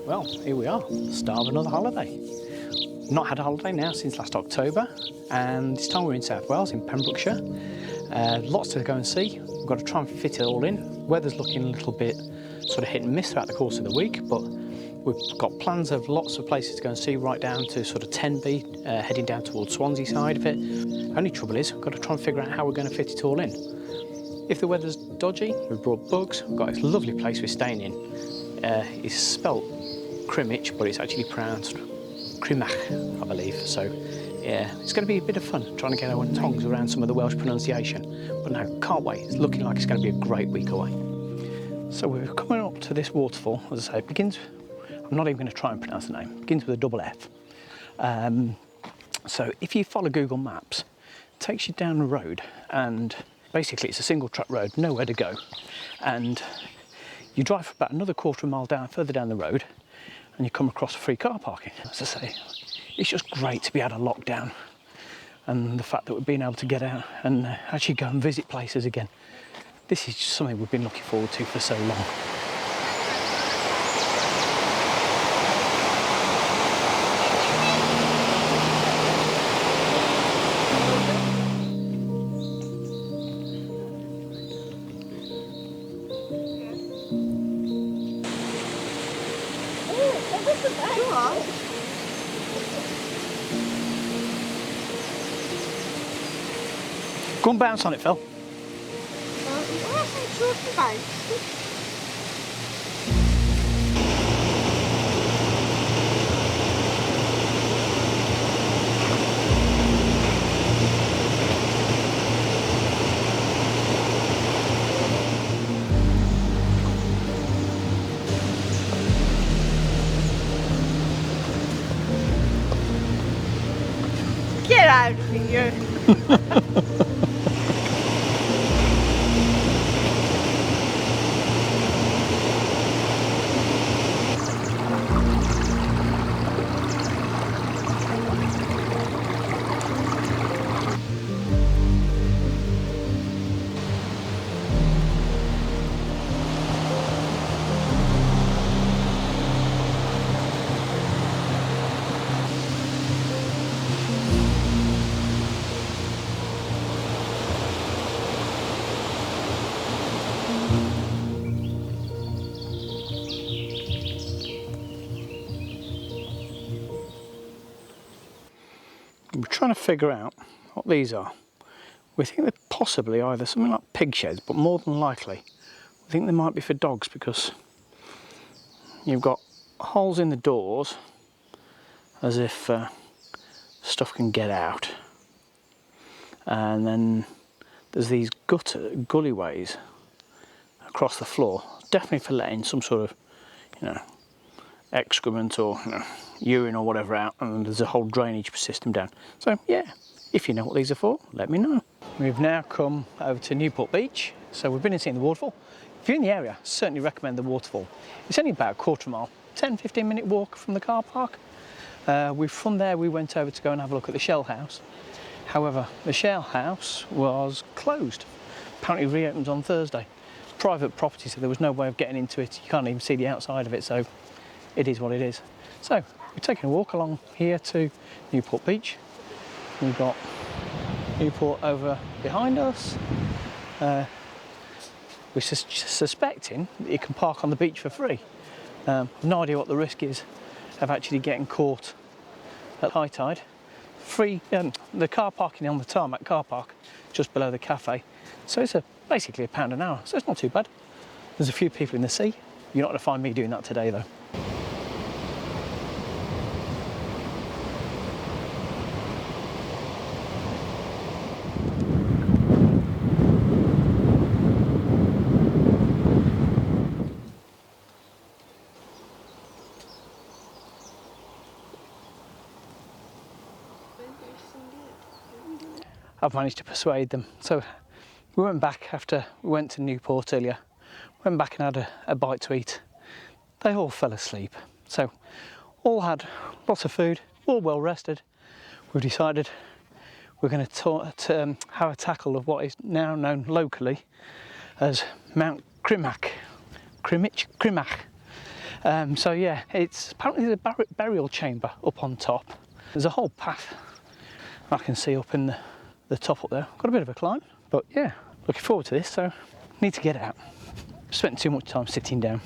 Well, here we are, start of another holiday. Not had a holiday now since last October, and this time we're in South Wales, in Pembrokeshire. Lots to go and see. We've got to try and fit it all in. Weather's looking a little bit sort of hit and miss throughout the course of the week, but we've got plans of lots of places to go and see, right down to sort of Tenby, heading down towards Swansea side of it. Only trouble is, we've got to try and figure out how we're going to fit it all in. If the weather's dodgy, we've brought bugs. We've got this lovely place we're staying in. It's spelt Crymych, but it's actually pronounced Crymych, I believe. So, yeah, it's going to be a bit of fun trying to get our tongues around some of the Welsh pronunciation. But no, can't wait. It's looking like it's going to be a great week away. So we're coming up to this waterfall. As I say, it begins, I'm not even going to try and pronounce the name, it begins with a double F. So if you follow Google Maps, it takes you down the road, and basically it's a single track road, nowhere to go. And you drive for about another quarter of a mile down, further down the road, and you come across free car parking. As I say, it's just great to be out of lockdown, and the fact that we've been able to get out and actually go and visit places again. This is just something we've been looking forward to for so long. Go and bounce on it, Phil. Get out of here. We're trying to figure out what these are. We think they're possibly either something like pig sheds, but more than likely, we think they might be for dogs, because you've got holes in the doors as if stuff can get out. And then there's these gullyways across the floor, definitely for letting some sort of, excrement or urine or whatever out, and there's a whole drainage system down. So yeah, if you know what these are for, let me know. We've now come over to Newport Beach, so we've been and seen the waterfall. If you're in the area, I certainly recommend the waterfall. It's only about a quarter mile, 10-15 minute walk from the car park. From there we went over to go and have a look at the Shell House. However, the Shell House was closed. Apparently reopened on Thursday. Private property, so there was no way of getting into it. You can't even see the outside of it, so it is what it is. So we're taking a walk along here to Newport Beach. We've got Newport over behind us. We're suspecting that you can park on the beach for free. I've no idea what the risk is of actually getting caught at high tide. Free, the car parking on the tarmac car park just below the cafe. So it's basically £1 an hour, so it's not too bad. There's a few people in the sea. You're not going to find me doing that today though. I've managed to persuade them. So we went back after we went to Newport earlier, went back and had a bite to eat. They all fell asleep. So all had lots of food, all well rested. We've decided we're going to have a tackle of what is now known locally as Mount Crymych. So yeah, it's apparently there's a burial chamber up on top. There's a whole path I can see up in the top up there. Got a bit of a climb, but yeah, looking forward to this, so need to get out. Spent too much time sitting down.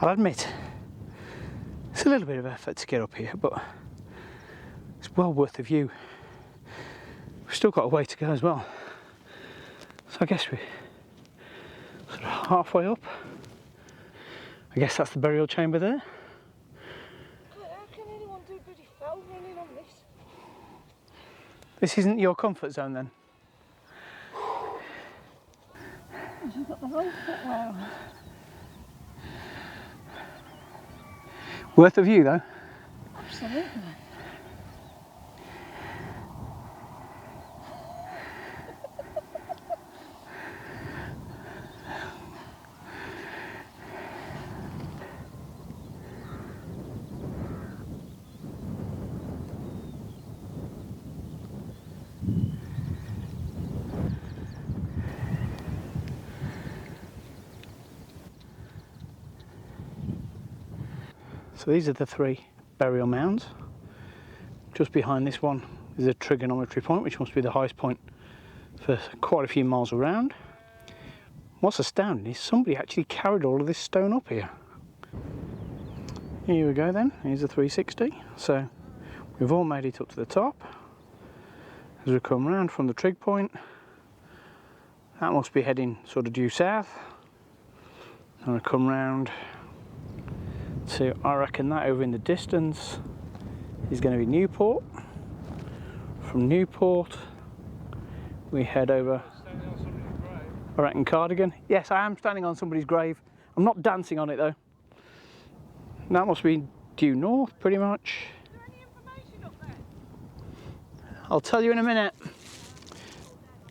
I'll admit, it's a little bit of effort to get up here, but it's well worth the view. We've still got a way to go as well. So I guess we're sort of halfway up. I guess that's the burial chamber there. How can anyone do bloody fell running on this? This isn't your comfort zone then? You've got the whole footwear on. Worth the view though? Absolutely. So these are the 3 burial mounds. Just behind this one is a trigonometry point, which must be the highest point for quite a few miles around. What's astounding is somebody actually carried all of this stone up here. Here we go then, here's the 360. So we've all made it up to the top. As we come round from the trig point, that must be heading sort of due south. And we come round to, I reckon that over in the distance is going to be Newport. From Newport we head over, I reckon Cardigan. Yes, I am standing on somebody's grave. I'm not dancing on it though. That must be due north pretty much. Is there any information up there? I'll tell you in a minute.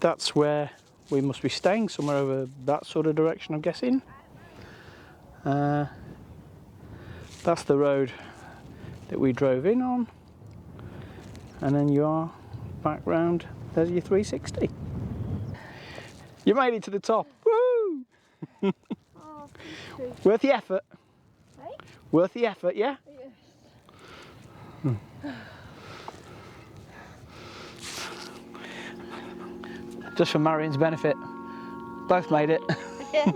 That's where we must be staying, somewhere over that sort of direction I'm guessing. That's the road that we drove in on, and then you are back round. There's your 360. You made it to the top. Woo! Oh, Worth the effort. hey? Worth the effort, yeah. Yes. Just for Marion's benefit, both made it. Yeah.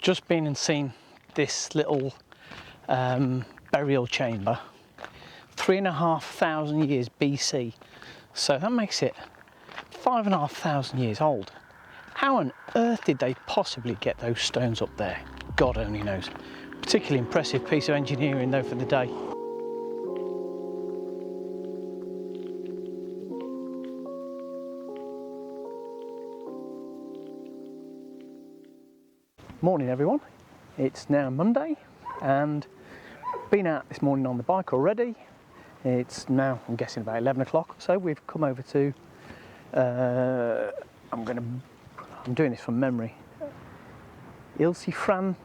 Just been and seen this little burial chamber, 3,500 years BC. So that makes it 5,500 years old. How on earth did they possibly get those stones up there? God only knows. Particularly impressive piece of engineering though for the day. Morning everyone, it's now Monday and been out this morning on the bike already. It's now, I'm guessing, about 11 o'clock or so. We've come over to, I'm doing this from memory, Llys-y-fran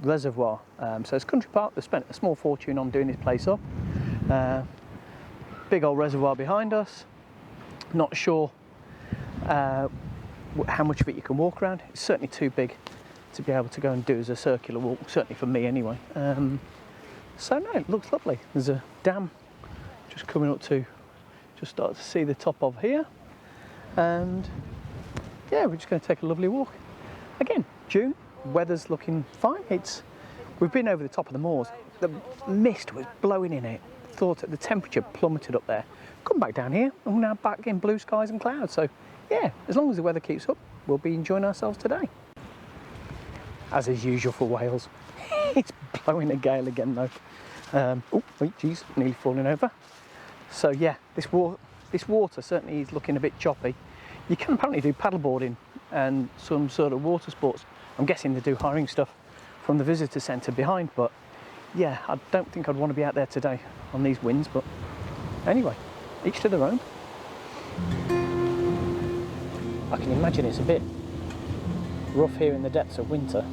reservoir. So it's country park. They've spent a small fortune on doing this place up. Big old reservoir behind us. Not sure how much of it you can walk around. It's certainly too big to be able to go and do as a circular walk, certainly for me anyway. So no, it looks lovely. There's a dam just coming up to, just start to see the top of here. And yeah, we're just going to take a lovely walk. Again, June, weather's looking fine. We've been over the top of the moors. The mist was blowing in it. Thought that the temperature plummeted up there. Come back down here and we're now back in blue skies and clouds. So yeah, as long as the weather keeps up, we'll be enjoying ourselves today. As is usual for Wales. It's blowing a gale again though. Oh, wait, geez, nearly falling over. So yeah, this this water certainly is looking a bit choppy. You can apparently do paddleboarding and some sort of water sports. I'm guessing they do hiring stuff from the visitor centre behind, but yeah, I don't think I'd want to be out there today on these winds, but anyway, each to their own. I can imagine it's a bit rough here in the depths of winter.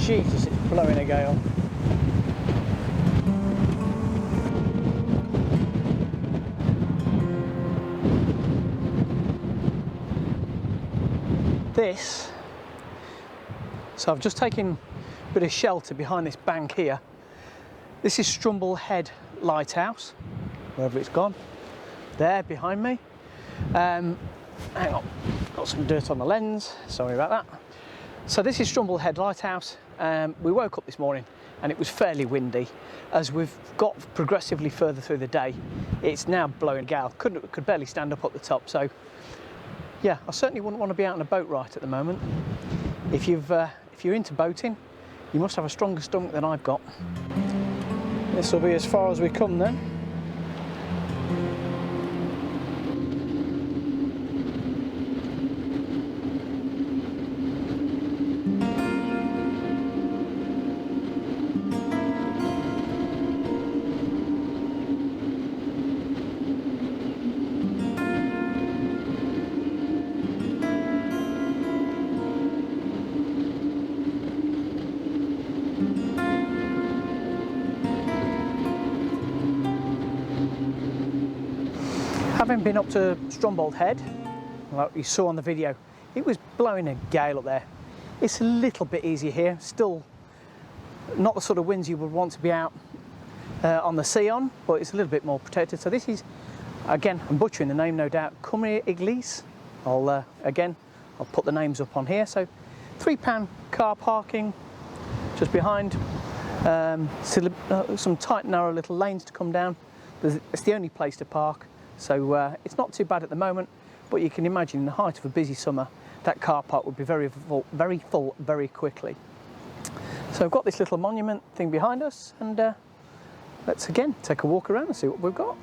Jesus, it's blowing a gale. So I've just taken a bit of shelter behind this bank here. This is Strumble Head Lighthouse, wherever it's gone. There behind me. Hang on, got some dirt on the lens, sorry about that. So this is Strumble Head Lighthouse. We woke up this morning and it was fairly windy. As we've got progressively further through the day, it's now blowing a gale. Could barely stand up at the top. So yeah, I certainly wouldn't want to be out on a boat right at the moment. If you're into boating, you must have a stronger stomach than I've got. This will be as far as we come then. Having been up to Strumble Head, like you saw on the video, it was blowing a gale up there. It's a little bit easier here, still not the sort of winds you would want to be out on the sea on, but it's a little bit more protected. So this is, again, I'm butchering the name no doubt, Crymych Eglwys. I'll put the names up on here. So £3 car parking just behind, some tight narrow little lanes to come down. It's the only place to park. So it's not too bad at the moment, but you can imagine in the height of a busy summer, that car park would be very full very quickly. So I've got this little monument thing behind us, and let's again take a walk around and see what we've got.